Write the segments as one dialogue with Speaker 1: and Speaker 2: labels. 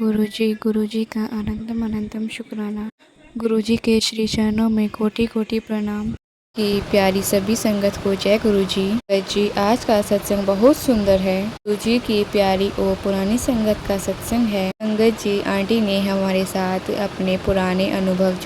Speaker 1: गुरुजी का अनंतम अनंतम शुक्राना। गुरुजी के श्री चरणों में कोटि कोटि प्रणाम। की प्यारी सभी संगत को जय गुरुजी। जी आज का सत्संग बहुत सुंदर है। गुरुजी की प्यारी और पुरानी संगत का सत्संग है। संगत जी आंटी ने हमारे साथ अपने पुराने अनुभव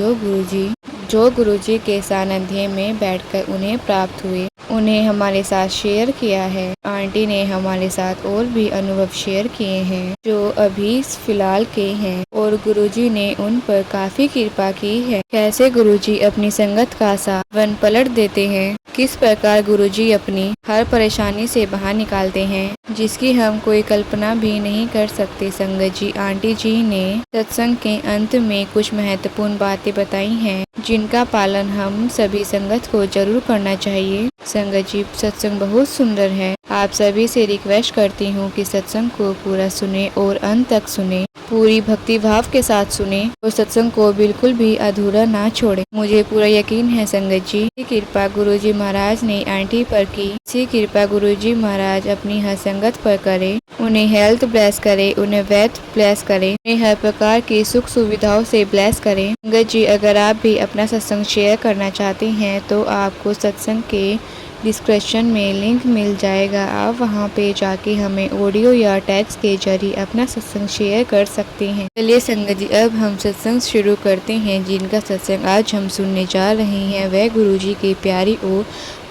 Speaker 1: जो गुरुजी के सानिध्य में बैठकर उन्हें प्राप्त हुए, उन्हें हमारे साथ शेयर किया है। आंटी ने हमारे साथ और भी अनुभव शेयर किए हैं जो अभी फिलहाल के हैं और गुरुजी ने उन पर काफी कृपा की है। कैसे गुरुजी अपनी संगत का वन पलट देते हैं, किस प्रकार गुरुजी अपनी हर परेशानी से बाहर निकालते हैं जिसकी हम कोई कल्पना भी नहीं कर सकते। संगत जी आंटी जी ने सत्संग के अंत में कुछ महत्वपूर्ण बातें बताई हैं जिनका पालन हम सभी संगत को जरूर करना चाहिए। संगत जी सत्संग बहुत सुंदर है। आप सभी से रिक्वेस्ट करती हूँ कि सत्संग को पूरा सुने और अंत तक सुने, पूरी भक्ति भाव के साथ सुने और सत्संग को बिल्कुल भी अधूरा ना छोड़े। मुझे पूरा यकीन है संगत जी की कृपा गुरुजी महाराज ने आंटी पर की, इसी कृपा गुरुजी महाराज अपनी हर संगत पर करे, उन्हें हेल्थ ब्लेस करे, उन्हें वेल्थ ब्लेस करे, उन्हें हर प्रकार की सुख सुविधाओं से ब्लेस करे। संगत जी अगर आप भी अपना सत्संग शेयर करना चाहते हैं तो आपको सत्संग के डिस्क्रिप्शन में लिंक मिल जाएगा। आप वहां पे जाके हमें ऑडियो या टेक्स्ट के जरिए अपना सत्संग शेयर कर सकते हैं। चलिए संगत जी अब हम सत्संग शुरू करते हैं। जिनका सत्संग आज हम सुनने जा रहे हैं वह गुरुजी की प्यारी और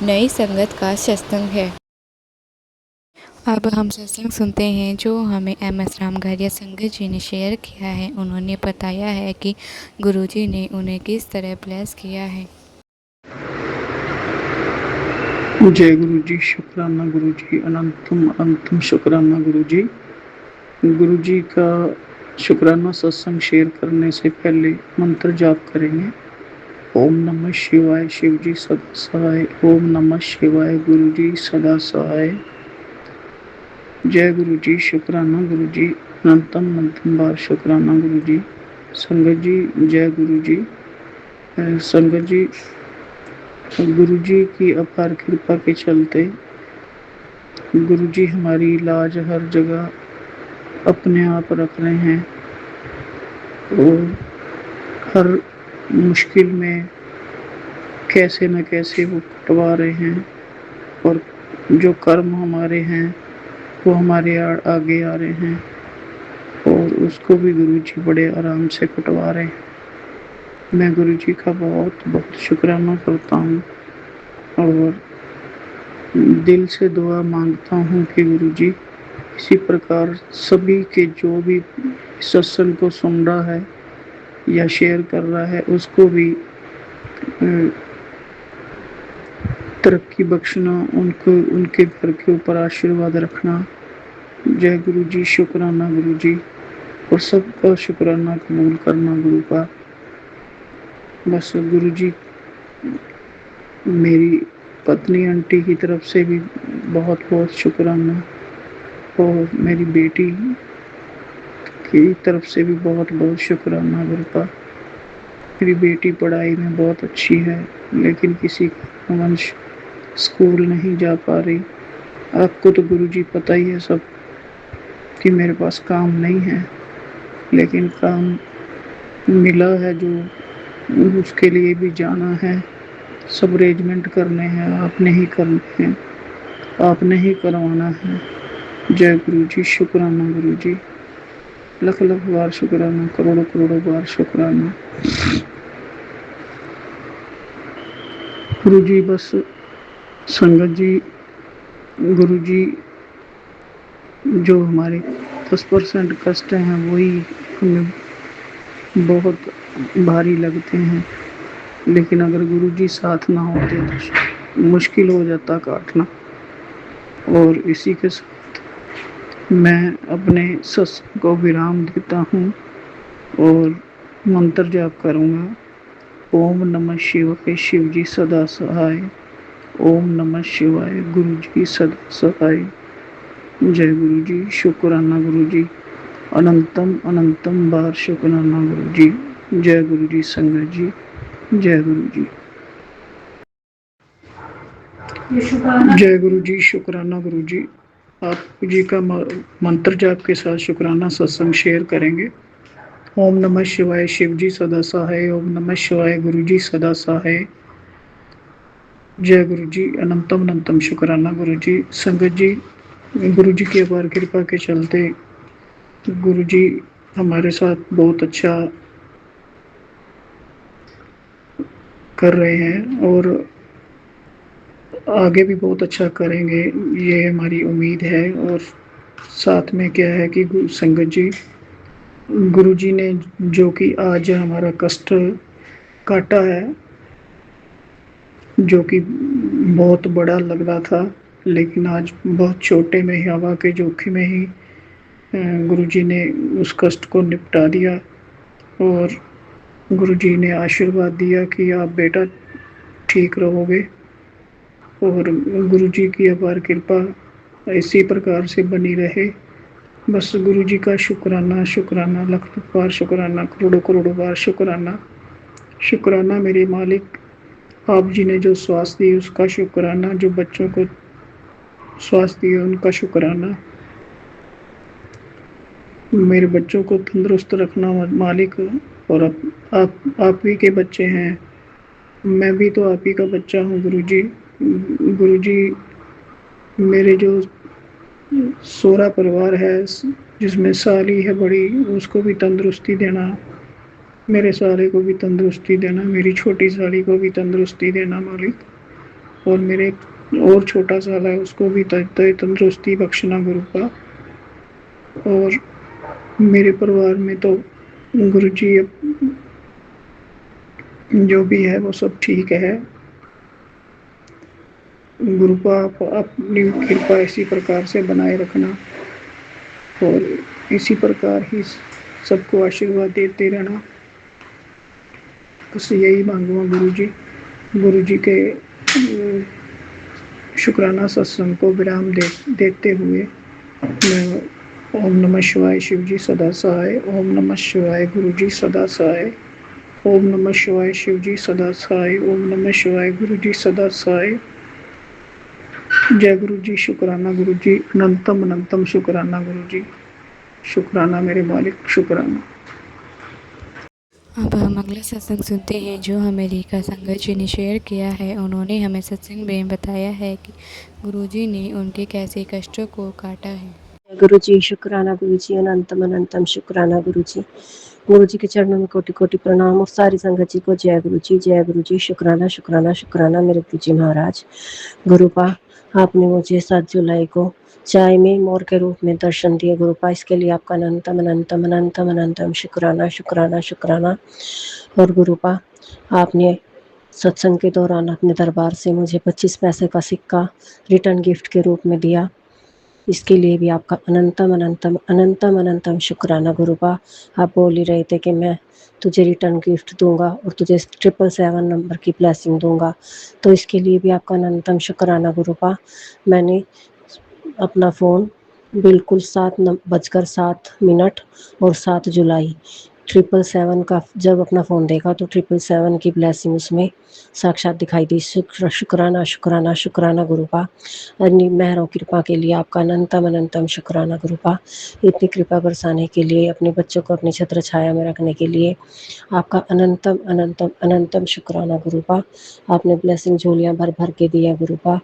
Speaker 1: नई संगत का सत्संग है। अब हम सत्संग सुनते हैं जो हमें MS रामघरिया संगत जी ने शेयर किया है। उन्होंने बताया है कि गुरुजी ने उन्हें किस तरह ब्लेस किया है।
Speaker 2: जय गुरुजी, शुक्राना गुरुजी, अनंतम अनंतम शुक्राना गुरुजी। गुरुजी का शुक्राना सत्संग शेयर करने से पहले मंत्र जाप करेंगे। ओम नमः शिवाय, शिवजी सदा सहाय। ओम नमः शिवाय, गुरुजी सदा सहाय। जय गुरुजी, शुक्राना गुरुजी, अनंतम अनंतम बार शुक्राना गुरुजी। संगत जी जय गुरुजी। संगत जी गुरुजी की अपार कृपा के चलते गुरुजी हमारी इलाज हर जगह अपने आप रख रहे हैं और हर मुश्किल में कैसे न कैसे वो कटवा रहे हैं और जो कर्म हमारे हैं वो हमारे आगे आ रहे हैं और उसको भी गुरुजी बड़े आराम से कटवा रहे हैं। मैं गुरुजी का बहुत बहुत शुक्राना करता हूँ और दिल से दुआ मांगता हूँ कि गुरुजी इसी प्रकार सभी के जो भी सत्संग को सुन रहा है या शेयर कर रहा है उसको भी तरक्की बख्शना, उनको उनके घर के ऊपर आशीर्वाद रखना। जय गुरुजी, शुक्राना गुरुजी और सबका शुक्राना कबूल करना गुरु का। बस गुरुजी मेरी पत्नी आंटी की तरफ से भी बहुत बहुत शुक्राना और मेरी बेटी की तरफ से भी बहुत बहुत शुक्राना गुरु का। मेरी बेटी पढ़ाई में बहुत अच्छी है लेकिन किसी कारणवश स्कूल नहीं जा पा रही। आपको तो गुरुजी पता ही है सब कि मेरे पास काम नहीं है, लेकिन काम मिला है जो उसके लिए भी जाना है, सब अरेंजमेंट करने हैं, आपने ही करने हैं, आपने ही करवाना है। जय गुरुजी, शुक्राना गुरुजी, लख लख बार शुक्राना, करोड़ों करोड़ों बार शुक्राना गुरुजी। बस संगत जी गुरुजी जो हमारे 10% कष्ट हैं वही हमें बहुत भारी लगते हैं, लेकिन अगर गुरुजी साथ ना होते तो मुश्किल हो जाता काटना। और इसी के साथ मैं अपने सत्संग को विराम देता हूँ और मंत्र जाप करूँगा। ओम नमः शिवाय, शिवजी सदा सहाय। ओम नमः शिवाय, गुरुजी सदा सहाय। जय गुरुजी, शुक्राना गुरुजी, अनंतम अनंतम बार शुक्राना गुरुजी। जय गुरुजी संगत जी, जय गुरुजी। जय गुरुजी, शुक्राना गुरुजी, आप जी का मंत्र जाप के साथ शुक्राना सत्संग शेयर करेंगे। ओम नमः शिवाय शिव जी सदा सहाय, ओम नमः शिवाय गुरु जी सदा सहाय। जय गुरु जी, अनंतम अनंतम शुक्राना गुरु जी। संगत जी, गुरु जी की अपार कृपा के चलते गुरु जी हमारे साथ बहुत अच्छा कर रहे हैं और आगे भी बहुत अच्छा करेंगे, ये हमारी उम्मीद है। और साथ में क्या है कि संगत जी, गुरु जी ने जो कि आज हमारा कष्ट काटा है, जो कि बहुत बड़ा लग रहा था, लेकिन आज बहुत छोटे में ही, हवा के झोंके में ही गुरु जी ने उस कष्ट को निपटा दिया। और गुरु जी ने आशीर्वाद दिया कि आप बेटा ठीक रहोगे। और गुरु जी की अपार कृपा इसी प्रकार से बनी रहे। बस गुरु जी का शुक्राना, शुक्राना, लाख बार शुक्राना, करोड़ों करोड़ों बार शुक्राना। शुक्राना मेरे मालिक, आप जी ने जो स्वास्थ्य दी उसका शुक्राना, जो बच्चों को स्वास्थ्य दिया उनका शुक्राना। मेरे बच्चों को तंदुरुस्त रखना मालिक। और आप ही के बच्चे हैं, मैं भी तो आप ही का बच्चा हूँ गुरु जी। गुरु जी, मेरे जो सोहरा परिवार है जिसमें साली है बड़ी, उसको भी तंदुरुस्ती देना, मेरे साले को भी तंदुरुस्ती देना, मेरी छोटी साली को भी तंदुरुस्ती देना मालिक। और मेरे और छोटा साला है उसको भी तंदुरुस्ती बख्शना गुरु का। और मेरे परिवार में तो गुरु जी जो भी है वो सब ठीक है। गुरु का अपनी कृपा इसी प्रकार से बनाए रखना और इसी प्रकार ही सबको आशीर्वाद देते रहना। बस यही मांगूंगा गुरु जी। गुरु जी के शुक्राना सत्संग को विराम देते हुए मैं ओम नमः शिवाय शिव जी सदा सहाय, ओम नमः शिवाय गुरु जी सदा सहाय, ओम नमः शिवाय शिव जी सदा सहाय, ओम नमः शिवाय गुरु जी सदा सहाय। जय गुरु जी, शुक्राना गुरु जी, अनंतम अनंतम शुक्राना गुरु जी। शुक्राना मेरे मालिक, शुक्राना।
Speaker 1: अब हम अगला सत्संग सुनते हैं जो हमें रेखा संगत जी ने शेयर किया है। उन्होंने हमें सत्संग में बताया है कि गुरुजी ने उनके कैसे कष्टों को काटा है।
Speaker 3: गुरु जी शुक्राना गुरु जी, अनंतम अनंतम शुक्राना गुरु जी। गुरु जी के चरणों में कोटि कोटि प्रणाम और सारी संगत जी को जय गुरु जी, जय गुरु जी। शुक्राना शुक्राना शुक्राना मेरे गुरु जी महाराज। गुरुपा, आपने मुझे 7 जुलाई को चाय में मोर के रूप में दर्शन दिए गुरुपा, इसके लिए आपका अनंतम अनंतम अनंतम अनंतम शुक्राना शुक्राना शुक्राना। और गुरुपा, आपने सत्संग के दौरान अपने दरबार से मुझे 25 पैसे का सिक्का रिटर्न गिफ्ट के रूप में दिया, इसके लिए भी आपका अनंतम अनंतम अनंतम अनंतम शुक्राना गुरुपा। आप बोल ही रहे थे कि मैं तुझे रिटर्न गिफ्ट दूंगा और तुझे 777 नंबर की ब्लेसिंग दूंगा, तो इसके लिए भी आपका अनंतम शुक्राना गुरुपा। मैंने अपना फ़ोन बिल्कुल 7:07 और 7 जुलाई 777 का जब अपना फ़ोन देखा तो 777 की ब्लेसिंग उसमें साक्षात दिखाई दी। शुक्राना शुक्राना शुक्राना गुरुपा। अपनी मेहरों कृपा के लिए आपका अनंतम अनंतम शुक्राना गुरुपा। इतनी कृपा बरसाने के लिए, अपने बच्चों को अपनी छत्र छाया में रखने के लिए आपका अनंतम अनंतम अनंतम शुक्राना गुरुपा। आपने ब्लेसिंग झोलियाँ भर भर के दिया गुरुपा।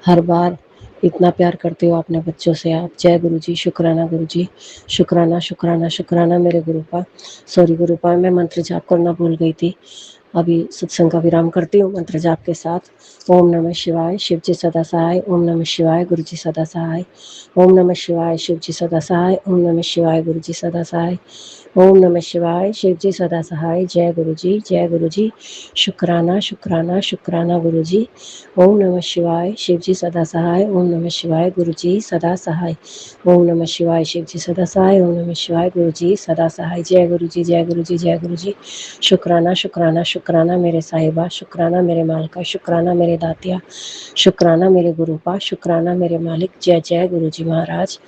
Speaker 3: हर बार इतना प्यार करते हो अपने बच्चों से आप। जय गुरु जी, शुक्राना गुरु जी। शुक्राना शुक्राना शुक्राना मेरे गुरुपा। सॉरी गुरुपा, मैं मंत्र जाप करना भूल गई थी। अभी सत्संग का विराम करती हूँ मंत्र जाप के साथ। ओम नमः शिवाय शिव जी सदा सहाय, ओम नमः शिवाय गुरु जी सदा सहाय, ओम नमः शिवाय शिव जी सदा सहाय, ओम नमः शिवाय गुरु जी सदा सहाय, ओम नमः शिवाय शिव जी सदा सहाय। जय गुरु जी, जय गुरु जी। शुक्राना शुक्राना शुक्राना गुरु जी। ओम नमः शिवाय शिव जी सदा सहाय, ओम नमः शिवाय गुरु जी सदा सहाय, ओम नमः शिवाय शिव जी सदा सहाय, ओम नमः शिवाय गुरु जी सदा सहाय। जय गुरु जी, जय गुरु जी, जय गुरु जी। शुक्राना शुक्राना शुक्राना मेरे साहिबा, शुक्राना मेरे मालका, शुक्राना मेरे दातिया, शुक्राना मेरे गुरुपा, शुक्राना मेरे मालिक। जय जय गुरु जी महाराज।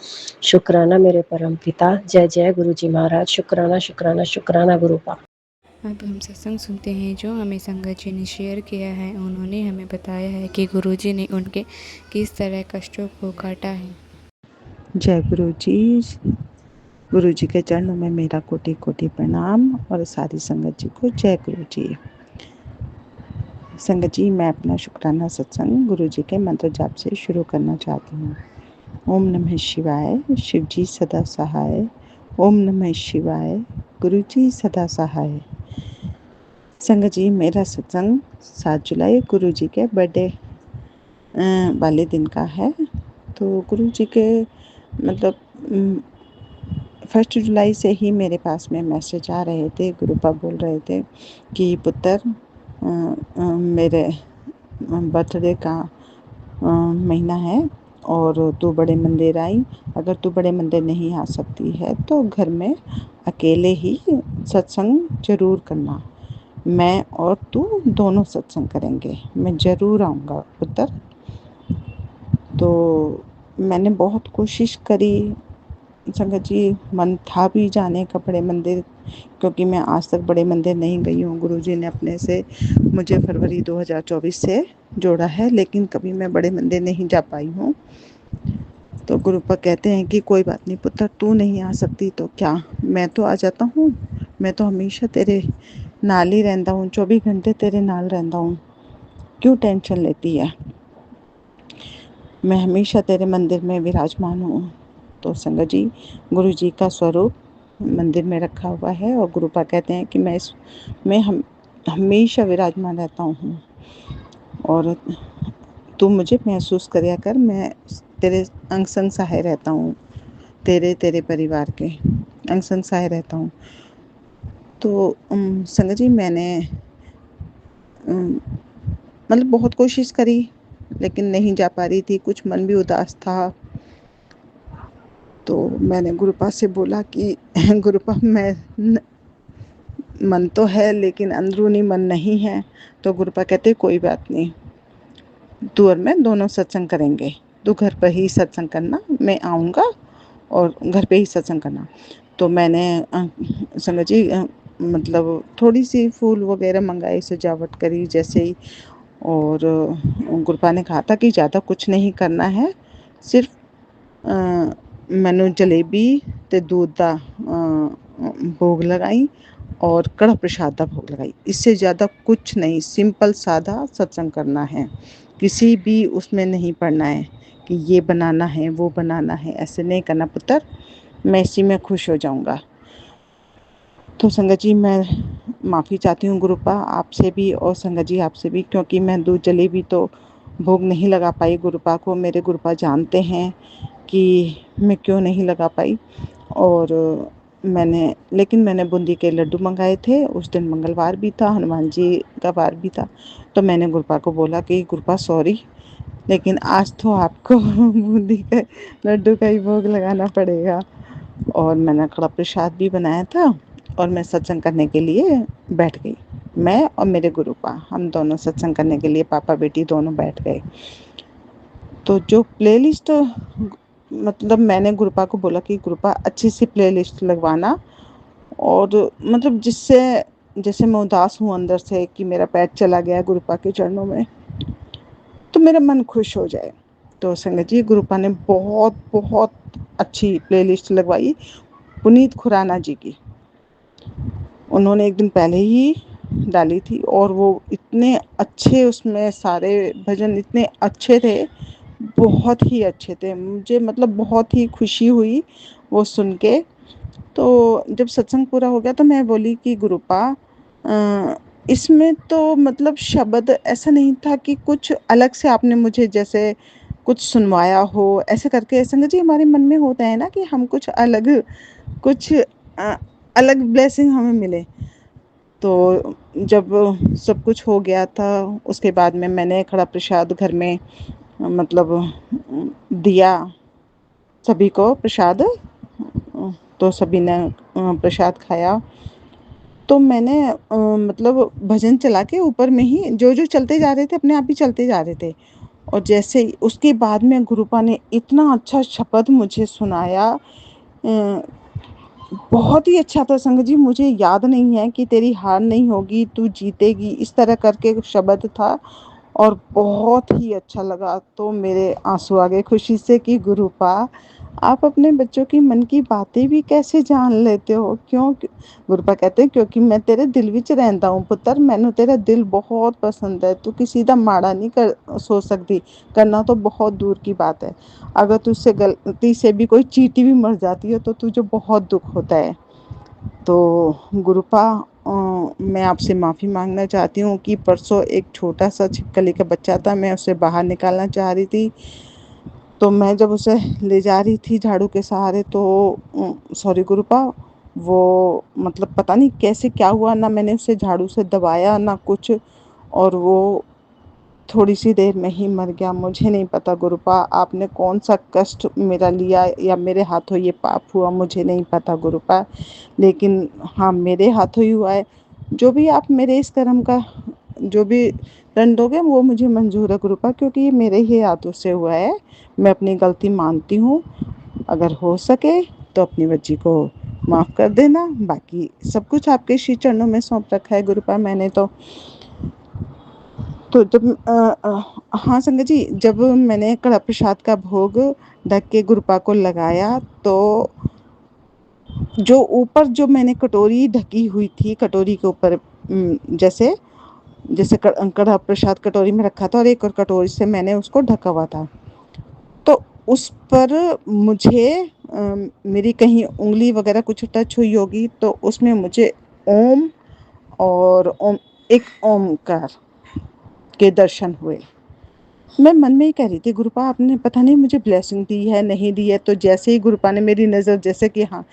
Speaker 3: शुक्राना मेरे परम पिता, जय जय गुरु जी महाराज। शुक्राना शुक्राना शुक्राना गुरुपा।
Speaker 1: अब हम सत्संग सुनते हैं जो हमें संगत जी ने शेयर किया है। उन्होंने हमें बताया है कि गुरुजी ने उनके किस तरह कष्टों को काटा है।
Speaker 4: जय गुरु जी। गुरु जी के चरणों में मेरा कोटि कोटि प्रणाम और सारी संगत जी को जय गुरु जी। संगत जी, मैं अपना शुक्राना सत्संग गुरु जी के मंत्र जाप से शुरू करना चाहती हूँ। ओम नमः शिवाय, शिव जी सदा सहाय। ओम नमः शिवाय, गुरु जी सदा सहाय। संगत जी, मेरा सत्संग 7 जुलाई गुरु जी के बर्थडे वाले दिन का है। तो गुरु जी के मतलब 1 जुलाई से ही मेरे पास में मैसेज आ रहे थे। गुरुपा बोल रहे थे कि पुत्र, मेरे बर्थडे का महीना है और तू बड़े मंदिर आई। अगर तू बड़े मंदिर नहीं आ सकती है तो घर में अकेले ही सत्संग जरूर करना। मैं और तू दोनों सत्संग करेंगे। मैं ज़रूर आऊँगा पुत्र। तो मैंने बहुत कोशिश करी संगत जी, मन था भी जाने का बड़े मंदिर, क्योंकि मैं आज तक बड़े मंदिर नहीं गई हूँ। गुरुजी ने अपने से मुझे फरवरी 2024 से जोड़ा है, लेकिन कभी मैं बड़े मंदिर नहीं जा पाई हूँ। तो गुरुपा कहते हैं कि कोई बात नहीं पुत्र, तू नहीं आ सकती तो क्या, मैं तो आ जाता हूँ। मैं तो हमेशा तेरे नाल ही रहता हूँ, 24 घंटे तेरे नाल रहता हूँ। क्यों टेंशन लेती है, मैं हमेशा तेरे मंदिर में विराजमान हूँ। तो संगत जी, गुरु जी का स्वरूप मंदिर में रखा हुआ है और गुरुपा कहते हैं कि मैं हमेशा विराजमान रहता हूँ और तू मुझे महसूस करिया कर। मैं तेरे अंग संग सहाय रहता हूँ, तेरे परिवार के अंग संग सहाय रहता हूँ। तो संगत जी, मैंने मतलब बहुत कोशिश करी लेकिन नहीं जा पा रही थी। कुछ मन भी उदास था। तो मैंने गुरुपा से बोला कि गुरुपा, मन तो है लेकिन अंदरूनी मन नहीं है। तो गुरुपा कहते कोई बात नहीं, तू और मैं दोनों सत्संग करेंगे। तू घर पर ही सत्संग करना, मैं आऊँगा और घर पे ही सत्संग करना। तो मैंने संगत जी मतलब थोड़ी सी फूल वगैरह मंगाए, सजावट करी जैसे ही। और गुरुपा ने कहा था कि ज़्यादा कुछ नहीं करना है, सिर्फ मैंने जलेबी ते दूध का भोग लगाई और कड़ा प्रसाद का भोग लगाई। इससे ज़्यादा कुछ नहीं, सिंपल सादा सत्संग करना है। किसी भी उसमें नहीं पढ़ना है कि ये बनाना है वो बनाना है, ऐसे नहीं करना पुत्र। मैं इसी में खुश हो जाऊंगा। तो संगत जी, मैं माफ़ी चाहती हूँ गुरुपा आपसे भी और संगत जी आपसे भी, क्योंकि मैं दूध जलेबी तो भोग नहीं लगा पाई गुरुपा को। मेरे गुरुपा जानते हैं कि मैं क्यों नहीं लगा पाई। और लेकिन मैंने बूंदी के लड्डू मंगाए थे। उस दिन मंगलवार भी था, हनुमान जी का वार भी था। तो मैंने गुरुपा को बोला कि गुरुपा सॉरी, लेकिन आज तो आपको बूंदी के लड्डू का ही भोग लगाना पड़ेगा। और मैंने कड़ा प्रसाद भी बनाया था और मैं सत्संग करने के लिए बैठ गई। मैं और मेरे गुरुपा, हम दोनों सत्संग करने के लिए पापा बेटी दोनों बैठ गए। तो जो प्लेलिस्ट मतलब मैंने गुरुपा को बोला कि गुरुपा अच्छी सी प्लेलिस्ट लगवाना, और मतलब जिससे जैसे मैं उदास हूँ अंदर से कि मेरा पैर चला गया गुरुपा के चरणों में, तो मेरा मन खुश हो जाए। तो संगत जी, गुरुपा ने बहुत बहुत अच्छी प्लेलिस्ट लगवाई पुनीत खुराना जी की। उन्होंने एक दिन पहले ही डाली थी और वो इतने अच्छे, उसमें सारे भजन इतने अच्छे थे, बहुत ही अच्छे थे। मुझे मतलब बहुत ही खुशी हुई वो सुन के। तो जब सत्संग पूरा हो गया तो मैं बोली कि गुरुपा, इसमें तो मतलब शब्द ऐसा नहीं था कि कुछ अलग से आपने मुझे जैसे कुछ सुनवाया हो, ऐसे करके संगत जी हमारे मन में होता है ना कि हम कुछ अलग ब्लेसिंग हमें मिले। तो जब सब कुछ हो गया था उसके बाद में मैंने खड़ा प्रसाद घर में मतलब दिया सभी को प्रसाद। तो सभी ने प्रसाद खाया। तो मैंने मतलब भजन चला के ऊपर में ही जो जो चलते जा रहे थे अपने आप ही चलते जा रहे थे। और जैसे उसके बाद में गुरुपा ने इतना अच्छा शब्द मुझे सुनाया, बहुत ही अच्छा था संगत जी। मुझे याद नहीं है कि तेरी हार नहीं होगी, तू जीतेगी, इस तरह करके शब्द था और बहुत ही अच्छा लगा। तो मेरे आंसू आ गए खुशी से कि गुरुपा आप अपने बच्चों की मन की बातें भी कैसे जान लेते हो? क्यों? गुरपा कहते हैं क्योंकि मैं तेरे दिल विच रहिंदा हूं पुत्तर, मैनू तेरा दिल बहुत पसंद है, तू किसी दा माड़ा नहीं कर सोच सकती, करना तो बहुत दूर की बात है। अगर तुझसे गलती से भी कोई चींटी भी मर जाती है तो तुझे बहुत दुख होता है। तो गुरुपा मैं आपसे माफ़ी मांगना चाहती हूँ कि परसों एक छोटा सा छिपकली का बच्चा था, मैं उसे बाहर निकालना चाह रही थी, तो मैं जब उसे ले जा रही थी झाड़ू के सहारे तो सॉरी गुरुपा, वो मतलब पता नहीं कैसे क्या हुआ, ना मैंने उसे झाड़ू से दबाया ना कुछ, और वो थोड़ी सी देर में ही मर गया। मुझे नहीं पता गुरुपा आपने कौन सा कष्ट मेरा लिया या मेरे हाथों ये पाप हुआ, मुझे नहीं पता गुरुपा, लेकिन हाँ मेरे हाथों ही हुआ है। जो भी आप मेरे इस कर्म का जो भी दंड दोगे वो मुझे मंजूर है गुरुपा, क्योंकि ये मेरे ही हाथों से हुआ है। मैं अपनी गलती मानती हूँ, अगर हो सके तो अपनी बच्ची को माफ़ कर देना, बाकी सब कुछ आपके श्री चरणों में सौंप रखा है गुरुपा मैंने तो जब हाँ संगत जी, जब मैंने कड़ा प्रसाद का भोग ढक के गुरुपा को लगाया तो जो ऊपर जो मैंने कटोरी ढकी हुई थी, कटोरी के ऊपर जैसे जैसे कड़ा प्रसाद कटोरी में रखा था और एक और कटोरी से मैंने उसको ढका हुआ था, तो उस पर मुझे मेरी कहीं उंगली वगैरह कुछ टच हुई होगी, तो उसमें मुझे ओम और ओम एक ओमकार के दर्शन हुए। मैं मन में ही कह रही थी गुरुपा आपने पता नहीं मुझे ब्लेसिंग दी है नहीं दी है, तो जैसे ही गुरुपा ने मेरी नज़र जैसे कि हाँ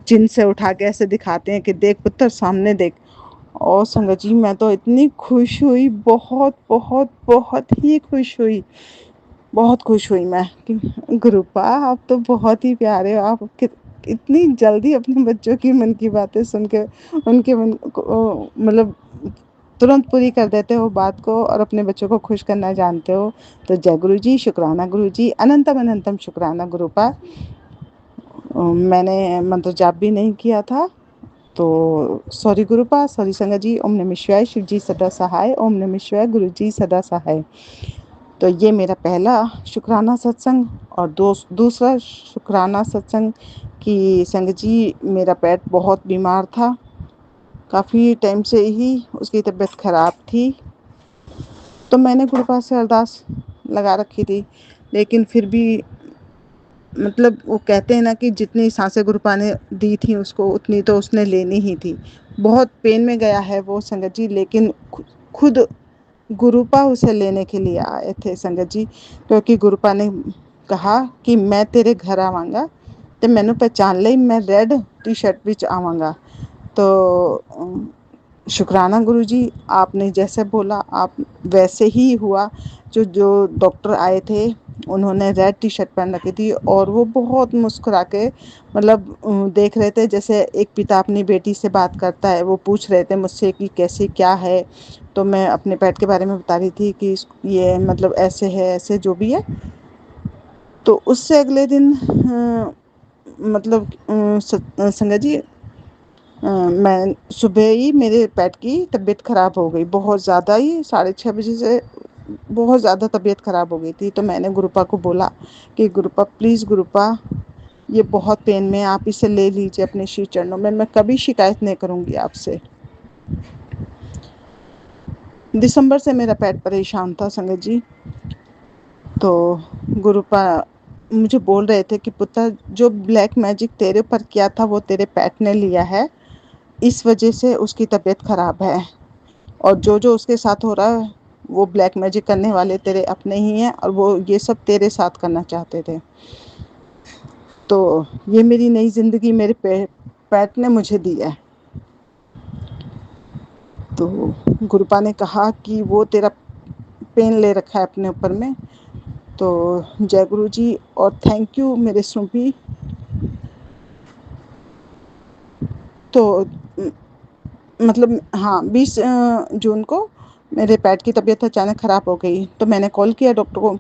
Speaker 4: चिन्ह से उठा के ऐसे दिखाते हैं कि देख पुत्र सामने देख, और संगत जी मैं तो इतनी खुश हुई, बहुत बहुत बहुत ही खुश हुई, बहुत खुश हुई मैं कि गुरुपा आप तो बहुत ही प्यारे हो, आप इतनी जल्दी अपने बच्चों की मन की बातें सुन के उनके मन को मतलब तुरंत पूरी कर देते हो बात को और अपने बच्चों को खुश करना जानते हो। तो जय गुरु जी, शुक्राना गुरु जी, अनंतम अनंतम शुक्राना गुरुपा। मैंने मंत्र जाप भी नहीं किया था, तो सॉरी गुरुपा, सॉरी संगत जी। ओम नमः शिवाय, शिव जी सदा सहाय, ओम नमः शिवाय, गुरु जी सदा सहाय। तो ये मेरा पहला शुक्राना सत्संग, और दूसरा शुक्राना सत्संग कि संगत जी मेरा पेट बहुत बीमार था, काफ़ी टाइम से ही उसकी तबीयत ख़राब थी, तो मैंने गुरुपा से अरदास लगा रखी थी, लेकिन फिर भी मतलब वो कहते हैं ना कि जितनी सांसें गुरुपा ने दी थी उसको उतनी तो उसने लेनी ही थी। बहुत पेन में गया है वो संगत जी, लेकिन खुद गुरुपा उसे लेने के लिए आए थे संगत जी, क्योंकि गुरुपा ने कहा कि मैं तेरे घर आवांगा तो मैनू पहचान लई, मैं रेड टी शर्ट विच आवांगा। तो शुक्राना गुरु जी, आपने जैसे बोला आप वैसे ही हुआ। जो डॉक्टर आए थे उन्होंने रेड टी शर्ट पहन रखी थी और वो बहुत मुस्कुरा के मतलब देख रहे थे, जैसे एक पिता अपनी बेटी से बात करता है, वो पूछ रहे थे मुझसे कि कैसे क्या है, तो मैं अपने पेट के बारे में बता रही थी कि ये मतलब ऐसे है ऐसे जो भी है। तो उससे अगले दिन मतलब संगत जी मैं सुबह ही मेरे पेट की तबीयत ख़राब हो गई, बहुत ज़्यादा ही 6:30 बजे से बहुत ज़्यादा तबीयत ख़राब हो गई थी। तो मैंने गुरुपा को बोला कि गुरुपा प्लीज़ गुरुपा ये बहुत पेन में, आप इसे ले लीजिए अपने श्री चरणों में, मैं कभी शिकायत नहीं करूँगी आपसे। दिसंबर से मेरा पेट परेशान था संगत जी, तो गुरुपा मुझे बोल रहे थे कि पुत्र जो ब्लैक मैजिक तेरे पर किया था वो तेरे पेट ने लिया है, इस वजह से उसकी तबीयत ख़राब है, और जो जो उसके साथ हो रहा है वो ब्लैक मैजिक करने वाले तेरे अपने ही हैं और वो ये सब तेरे साथ करना चाहते थे। तो ये मेरी नई ज़िंदगी मेरे पेट ने मुझे दी है। तो गुरुपा ने कहा कि वो तेरा पेन ले रखा है अपने ऊपर में। तो जय गुरु जी और थैंक यू मेरे सुपी। तो मतलब हाँ 20 जून को मेरे पेट की तबीयत अचानक ख़राब हो गई, तो मैंने कॉल किया डॉक्टर को।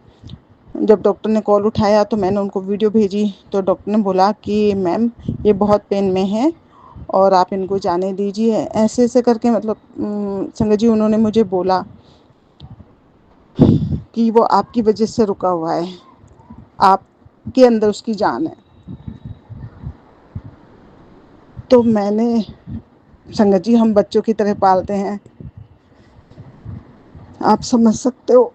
Speaker 4: जब डॉक्टर ने कॉल उठाया तो मैंने उनको वीडियो भेजी, तो डॉक्टर ने बोला कि मैम ये बहुत पेन में है और आप इनको जाने दीजिए, ऐसे ऐसे करके मतलब संगत जी उन्होंने मुझे बोला कि वो आपकी वजह से रुका हुआ है, आपके अंदर उसकी जान है। तो मैंने संगत जी हम बच्चों की तरह पालते हैं, आप समझ सकते हो।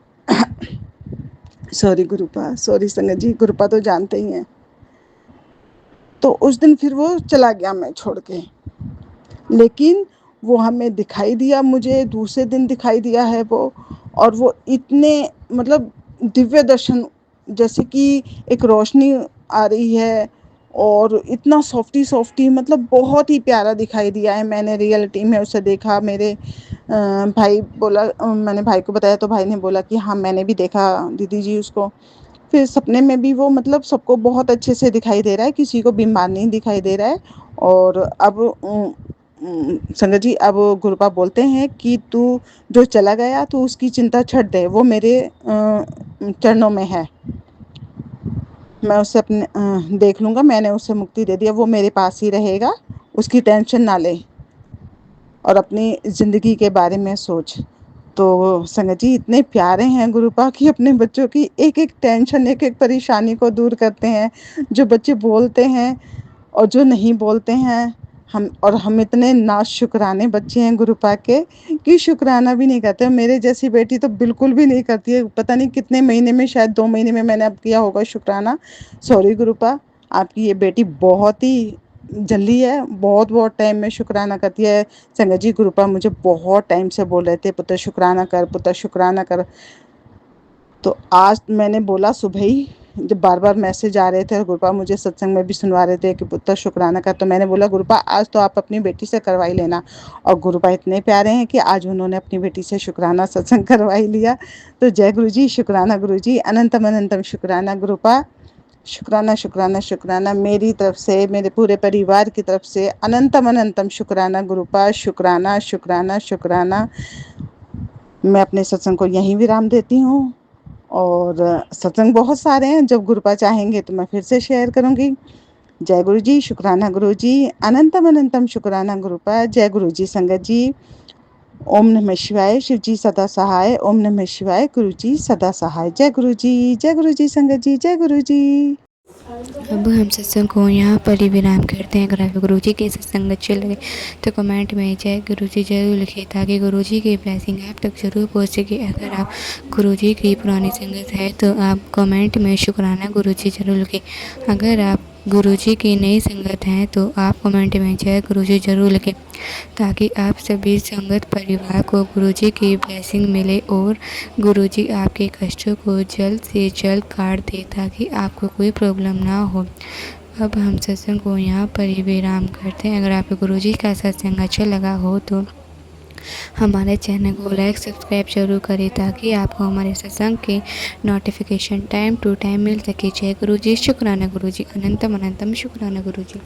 Speaker 4: सॉरी गुरुपा, सॉरी संगत जी, गुरुपा तो जानते ही हैं। तो उस दिन फिर वो चला गया मैं छोड़ के, लेकिन वो हमें दिखाई दिया, मुझे दूसरे दिन दिखाई दिया है वो। और वो इतने मतलब दिव्य दर्शन, जैसे कि एक रोशनी आ रही है और इतना सॉफ्टी सॉफ्टी, मतलब बहुत ही प्यारा दिखाई दिया है। मैंने रियलिटी में उसे देखा। मेरे भाई बोला, मैंने भाई को बताया तो भाई ने बोला कि हाँ मैंने भी देखा दीदी जी उसको। फिर सपने में भी वो मतलब सबको बहुत अच्छे से दिखाई दे रहा है, किसी को बीमार नहीं दिखाई दे रहा है। और अब संगत जी, अब गुरुपा बोलते हैं कि तू जो चला गया तू उसकी चिंता छੱਡ दे, वो मेरे चरणों में है, मैं उसे अपने देख लूँगा, मैंने उसे मुक्ति दे दिया, वो मेरे पास ही रहेगा, उसकी टेंशन ना ले और अपनी ज़िंदगी के बारे में सोच। तो संगत जी इतने प्यारे हैं गुरुपा कि अपने बच्चों की एक एक टेंशन, एक एक परेशानी को दूर करते हैं। जो बच्चे बोलते हैं और जो नहीं बोलते हैं, हम इतने नाशुक्राने बच्चे हैं गुरुपा के कि शुक्राना भी नहीं करते। मेरे जैसी बेटी तो बिल्कुल भी नहीं करती है, पता नहीं कितने महीने में, शायद 2 महीने में मैंने अब किया होगा शुक्राना। सॉरी गुरुपा, आपकी ये बेटी बहुत ही जल्दी है, बहुत बहुत टाइम में शुक्राना करती है। संगत जी गुरुपा मुझे बहुत टाइम से बोल रहे थे पुत्र शुक्राना कर, पुत्र शुक्राना कर। तो आज मैंने बोला सुबह ही, जब बार बार मैसेज आ रहे थे, गुरुपा मुझे सत्संग में भी सुनवा रहे थे कि पुत्र शुक्राना कर, तो मैंने बोला गुरुपा आज तो आप अपनी बेटी से करवाई लेना। और गुरुपा इतने प्यारे हैं कि आज उन्होंने अपनी बेटी से शुक्राना सत्संग करवाई लिया। तो जय गुरु जी, शुक्राना गुरु जी, अनंतम अनंतम शुक्राना गुरुपा। शुक्राना शुक्राना शुक्राना मेरी तरफ से, मेरे पूरे परिवार की तरफ से अनंतम अनंतम शुक्राना गुरुपा। शुक्राना शुक्राना शुक्राना। मैं अपने सत्संग को यहीं विराम देती हूँ। और सत्संग बहुत सारे हैं, जब गुरुपा चाहेंगे तो मैं फिर से शेयर करूँगी। जय गुरु जी, शुक्राना गुरु जी, अनंतम अनंतम शुक्राना गुरुपा। जय गुरु जी संगत जी। ओम नमः शिवाय, शिव जी सदा सहाय। ओम नमः शिवाय, गुरु जी सदा सहाय। जय गुरु जी, जय गुरु जी संगत जी, जय गुरु जी।
Speaker 1: अब हम सत्संग को यहाँ पर ही विराम करते हैं। अगर आप गुरु जी के सत्संग अच्छे लगे तो कमेंट में जय गुरु जी जरूर लिखें, ताकि गुरु जी की ब्लेसिंग आप तक जरूर पहुँच सके। अगर आप गुरु जी की पुरानी संगत है तो आप कमेंट में शुक्राना गुरु जी जरूर लिखें। अगर आप गुरु जी की नई संगत हैं तो आप कमेंट में जय गुरु जी जरूर लिखें, ताकि आप सभी संगत परिवार को गुरु जी की ब्लेसिंग मिले और गुरु जी आपके कष्टों को जल्द से जल्द काट दे, ताकि आपको कोई प्रॉब्लम ना हो। अब हम सत्संग को यहाँ पर ही विराम करते हैं। अगर आपको गुरु जी का सत्संग अच्छा लगा हो तो हमारे चैनल को लाइक सब्सक्राइब जरूर करें, ताकि आपको हमारे सत्संग के नोटिफिकेशन टाइम टू टाइम मिल सके। जय गुरु जी, शुक्राना गुरु जी, अनंतम अनंतम शुक्राना गुरु जी।